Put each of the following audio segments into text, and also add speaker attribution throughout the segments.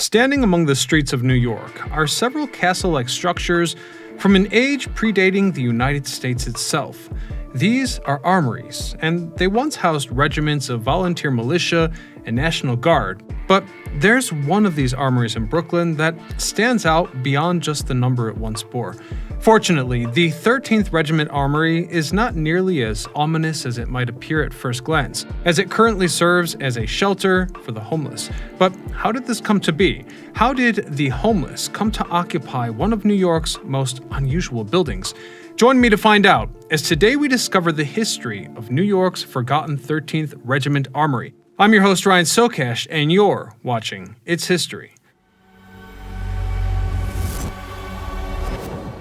Speaker 1: Standing among the streets of New York are several castle-like structures from an age predating the United States itself. These are armories, and they once housed regiments of volunteer militia and National Guard. But there's one of these armories in Brooklyn that stands out beyond just the number it once bore. Fortunately, the 13th Regiment Armory is not nearly as ominous as it might appear at first glance, as it currently serves as a shelter for the homeless. But how did this come to be? How did the homeless come to occupy one of New York's most unusual buildings? Join me to find out, as today we discover the history of New York's forgotten 13th Regiment Armory. I'm your host Ryan Socash, and you're watching It's History.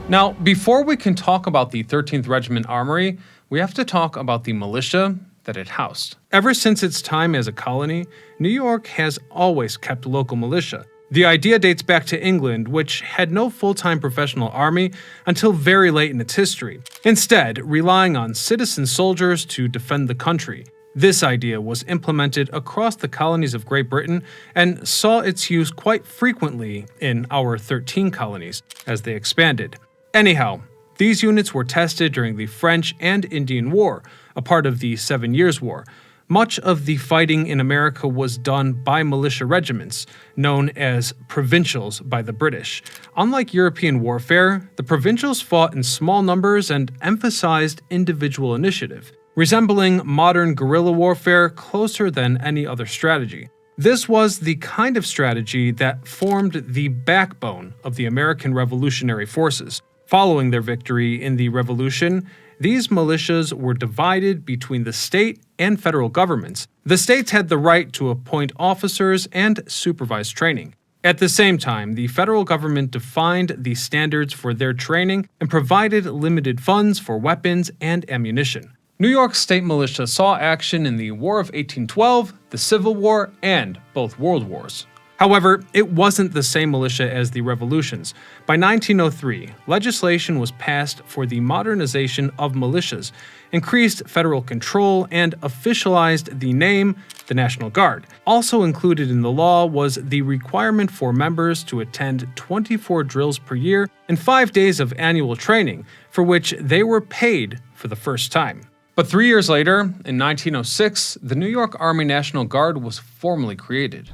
Speaker 1: Now, before we can talk about the 13th Regiment Armory, we have to talk about the militia that it housed. Ever since its time as a colony, New York has always kept local militia. The idea dates back to England, which had no full-time professional army until very late in its history, instead relying on citizen soldiers to defend the country. This idea was implemented across the colonies of Great Britain and saw its use quite frequently in our 13 colonies as they expanded. Anyhow, these units were tested during the French and Indian War, a part of the 7 Years' War. Much of the fighting in America was done by militia regiments, known as provincials by the British. Unlike European warfare, the provincials fought in small numbers and emphasized individual initiative, resembling modern guerrilla warfare closer than any other strategy. This was the kind of strategy that formed the backbone of the American Revolutionary Forces. Following their victory in the Revolution, these militias were divided between the state and federal governments. The states had the right to appoint officers and supervise training. At the same time, the federal government defined the standards for their training and provided limited funds for weapons and ammunition. New York State militia saw action in the War of 1812, the Civil War, and both World Wars. However, it wasn't the same militia as the revolutions. By 1903, legislation was passed for the modernization of militias, increased federal control, and officialized the name, the National Guard. Also included in the law was the requirement for members to attend 24 drills per year and 5 days of annual training, for which they were paid for the first time. But 3 years later, in 1906, the New York Army National Guard was formally created.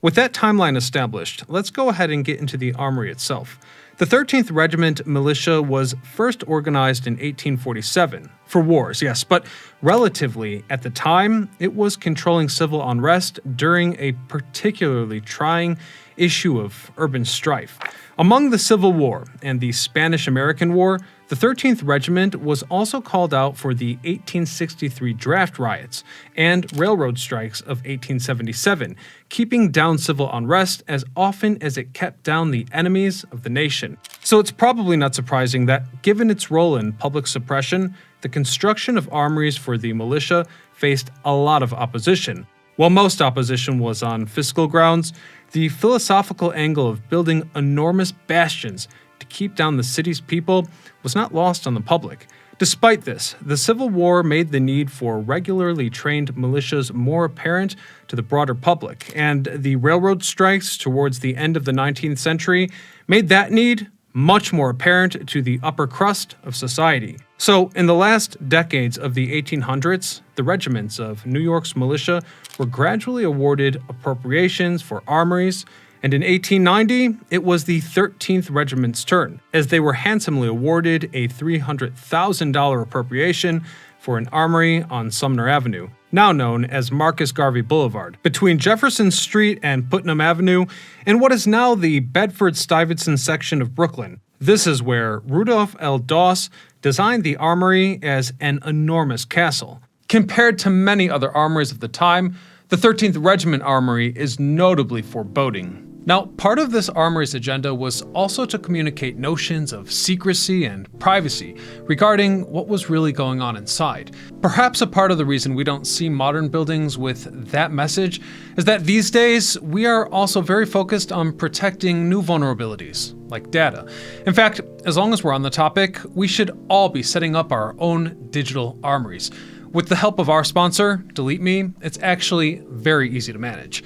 Speaker 1: With that timeline established, let's go ahead and get into the armory itself. The 13th Regiment militia was first organized in 1847, for wars, yes, but relatively, at the time, it was controlling civil unrest during a particularly trying issue of urban strife. Among the Civil War and the Spanish-American War, the 13th Regiment was also called out for the 1863 draft riots and railroad strikes of 1877, keeping down civil unrest as often as it kept down the enemies of the nation. So it's probably not surprising that, given its role in public suppression, the construction of armories for the militia faced a lot of opposition. While most opposition was on fiscal grounds, the philosophical angle of building enormous bastions to keep down the city's people was not lost on the public. Despite this, the Civil War made the need for regularly trained militias more apparent to the broader public, and the railroad strikes towards the end of the 19th century made that need much more apparent to the upper crust of society. So, in the last decades of the 1800s, the regiments of New York's militia were gradually awarded appropriations for armories, and in 1890, it was the 13th Regiment's turn, as they were handsomely awarded a $300,000 appropriation for an armory on Sumner Avenue, now known as Marcus Garvey Boulevard, between Jefferson Street and Putnam Avenue, in what is now the Bedford-Stuyvesant section of Brooklyn. This is where Rudolph L. Daus designed the armory as an enormous castle. Compared to many other armories of the time, the 13th Regiment Armory is notably foreboding. Now, part of this armory's agenda was also to communicate notions of secrecy and privacy regarding what was really going on inside. Perhaps a part of the reason we don't see modern buildings with that message is that these days we are also very focused on protecting new vulnerabilities, like data. In fact, as long as we're on the topic, we should all be setting up our own digital armories. With the help of our sponsor, Delete Me, it's actually very easy to manage.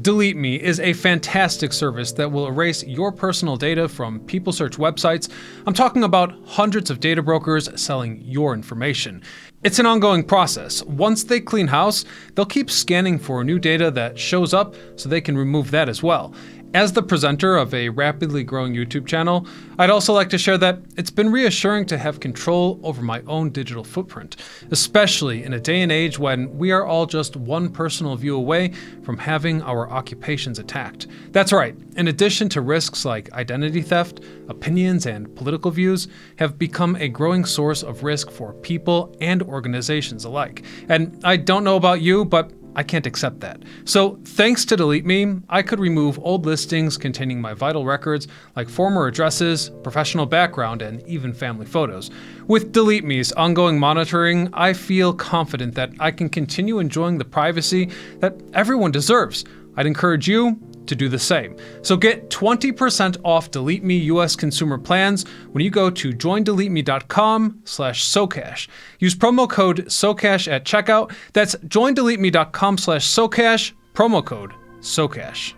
Speaker 1: Delete Me is a fantastic service that will erase your personal data from people search websites. I'm talking about hundreds of data brokers selling your information. It's an ongoing process. Once they clean house, they'll keep scanning for new data that shows up so they can remove that as well. As the presenter of a rapidly growing YouTube channel, I'd also like to share that it's been reassuring to have control over my own digital footprint, especially in a day and age when we are all just one personal view away from having our occupations attacked. That's right, in addition to risks like identity theft, opinions and political views have become a growing source of risk for people and organizations alike. And I don't know about you, but I can't accept that. So thanks to Delete Me, I could remove old listings containing my vital records like former addresses, professional background, and even family photos. With Delete Me's ongoing monitoring, I feel confident that I can continue enjoying the privacy that everyone deserves. I'd encourage you to do the same. So get 20% off Delete Me US consumer plans when you go to joindeleteme.com/Socash. Use promo code Socash at checkout. That's joindeleteme.com/Socash, promo code Socash.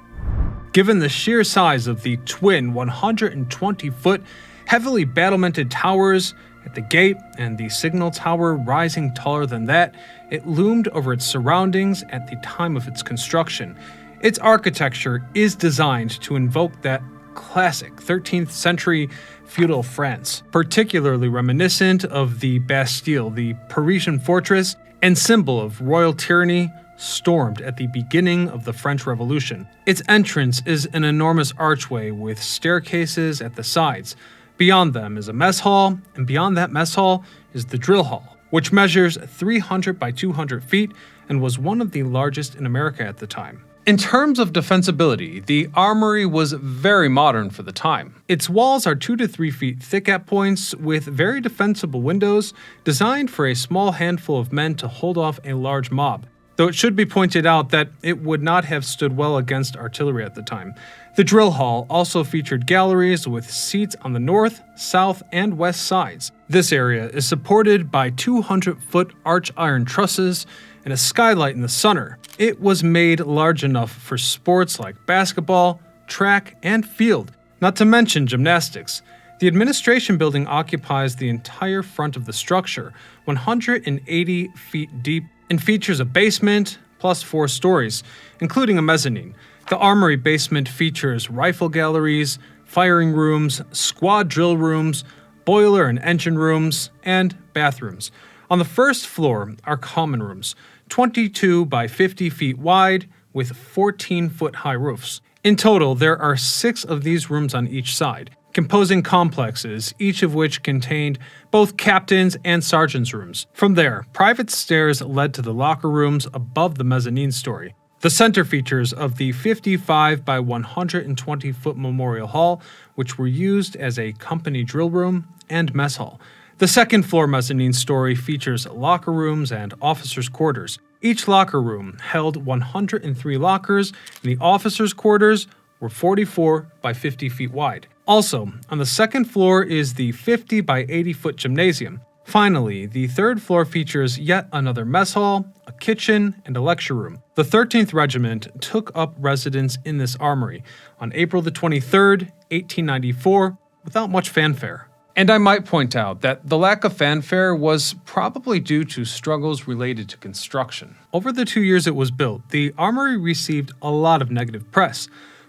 Speaker 1: Given the sheer size of the twin 120-foot, heavily battlemented towers at the gate and the signal tower rising taller than that, it loomed over its surroundings at the time of its construction. Its architecture is designed to invoke that classic 13th century feudal France, particularly reminiscent of the Bastille, the Parisian fortress and symbol of royal tyranny stormed at the beginning of the French Revolution. Its entrance is an enormous archway with staircases at the sides. Beyond them is a mess hall, and beyond that mess hall is the drill hall, which measures 300 by 200 feet and was one of the largest in America at the time. In terms of defensibility, the armory was very modern for the time. Its walls are 2 to 3 feet thick at points, with very defensible windows designed for a small handful of men to hold off a large mob, though it should be pointed out that it would not have stood well against artillery at the time. The drill hall also featured galleries with seats on the north, south, and west sides. This area is supported by 200-foot arch iron trusses and a skylight in the center. It was made large enough for sports like basketball, track, and field, not to mention gymnastics. The administration building occupies the entire front of the structure, 180 feet deep, and features a basement plus 4 stories, including a mezzanine. The armory basement features rifle galleries, firing rooms, squad drill rooms, boiler and engine rooms, and bathrooms. On the first floor are common rooms, 22 by 50 feet wide with 14-foot high roofs. In total, there are 6 of these rooms on each side, composing complexes, each of which contained both captains' and sergeants' rooms. From there, private stairs led to the locker rooms above the mezzanine story. The center features of the 55 by 120-foot Memorial Hall, which were used as a company drill room and mess hall. The second floor mezzanine story features locker rooms and officers' quarters. Each locker room held 103 lockers, and the officers' quarters were 44 by 50 feet wide. Also, on the second floor is the 50 by 80-foot gymnasium. Finally, the third floor features yet another mess hall, a kitchen, and a lecture room. The 13th Regiment took up residence in this armory on April the 23rd, 1894, without much fanfare. And I might point out that the lack of fanfare was probably due to struggles related to construction. Over the 2 years it was built, the armory received a lot of negative press,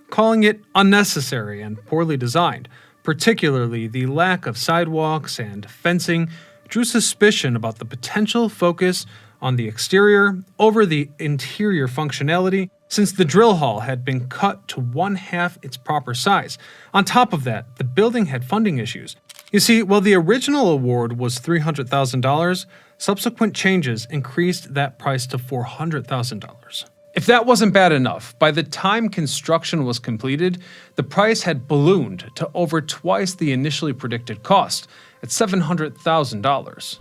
Speaker 1: calling it unnecessary and poorly designed. Particularly, the lack of sidewalks and fencing drew suspicion about the potential focus on the exterior over the interior functionality, since the drill hall had been cut to 1/2 its proper size. On top of that, the building had funding issues. You see, while the original award was $300,000, subsequent changes increased that price to $400,000. If that wasn't bad enough, by the time construction was completed, the price had ballooned to over twice the initially predicted cost, at $700,000.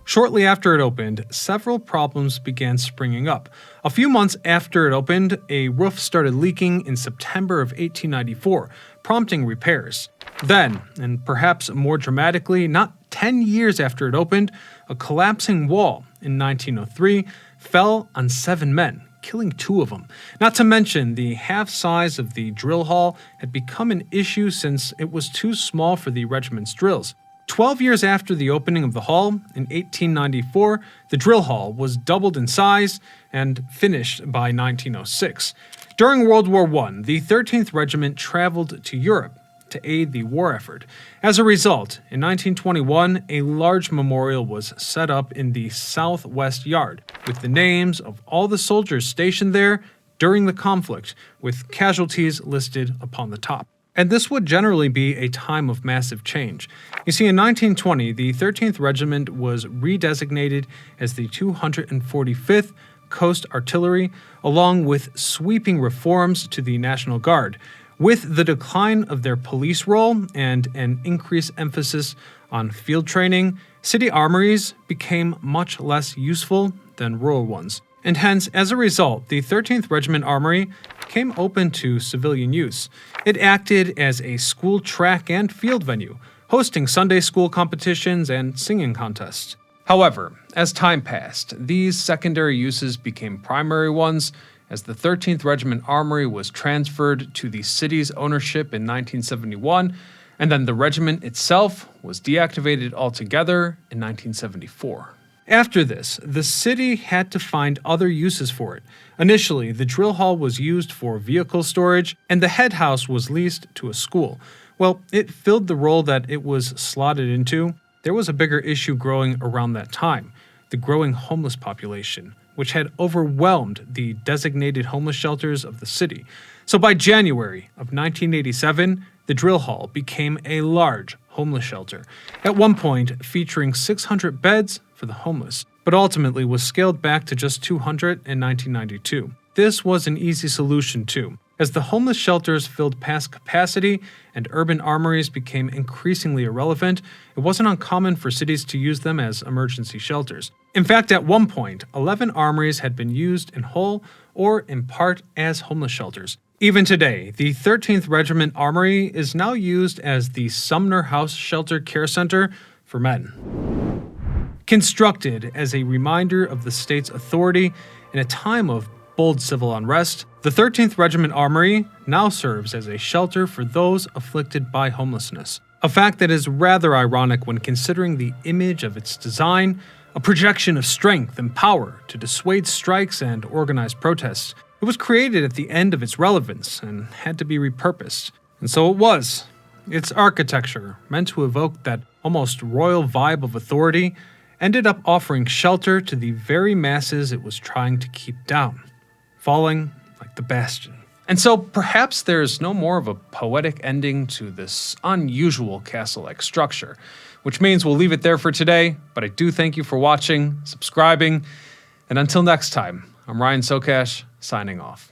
Speaker 1: Shortly after it opened, several problems began springing up. A few months after it opened, a roof started leaking in September of 1894, prompting repairs. Then, and perhaps more dramatically, not 10 years after it opened, a collapsing wall in 1903 fell on 7 men, killing 2 of them. Not to mention, the half size of the drill hall had become an issue since it was too small for the regiment's drills. 12 years after the opening of the hall, in 1894, the drill hall was doubled in size and finished by 1906. During World War I, the 13th Regiment traveled to Europe to aid the war effort. As a result, in 1921, a large memorial was set up in the southwest yard, with the names of all the soldiers stationed there during the conflict, with casualties listed upon the top. And this would generally be a time of massive change. You see, in 1920, the 13th Regiment was redesignated as the 245th Coast Artillery, along with sweeping reforms to the National Guard. With the decline of their police role and an increased emphasis on field training, city armories became much less useful than rural ones. And hence, as a result, the 13th Regiment Armory became open to civilian use. It acted as a school track and field venue, hosting Sunday school competitions and singing contests. However, as time passed, these secondary uses became primary ones, as the 13th Regiment Armory was transferred to the city's ownership in 1971, and then the regiment itself was deactivated altogether in 1974. After this, the city had to find other uses for it. Initially, the drill hall was used for vehicle storage, and the head house was leased to a school. Well, it filled the role that it was slotted into. There was a bigger issue growing around that time: the growing homeless population, which had overwhelmed the designated homeless shelters of the city. So by January of 1987, the drill hall became a large homeless shelter, at one point featuring 600 beds for the homeless, but ultimately was scaled back to just 200 in 1992. This was an easy solution too, as the homeless shelters filled past capacity and urban armories became increasingly irrelevant. It wasn't uncommon for cities to use them as emergency shelters. In fact, at one point, 11 armories had been used in whole or in part as homeless shelters. Even today, the 13th Regiment Armory is now used as the Sumner House Shelter Care Center for men. Constructed as a reminder of the state's authority in a time of bold civil unrest, the 13th Regiment Armory now serves as a shelter for those afflicted by homelessness. A fact that is rather ironic when considering the image of its design, a projection of strength and power to dissuade strikes and organized protests. It was created at the end of its relevance and had to be repurposed. And so it was. Its architecture, meant to evoke that almost royal vibe of authority, ended up offering shelter to the very masses it was trying to keep down, falling like the bastion. And so perhaps there's no more of a poetic ending to this unusual castle-like structure, which means we'll leave it there for today, but I do thank you for watching, subscribing, and until next time, I'm Ryan Socash, signing off.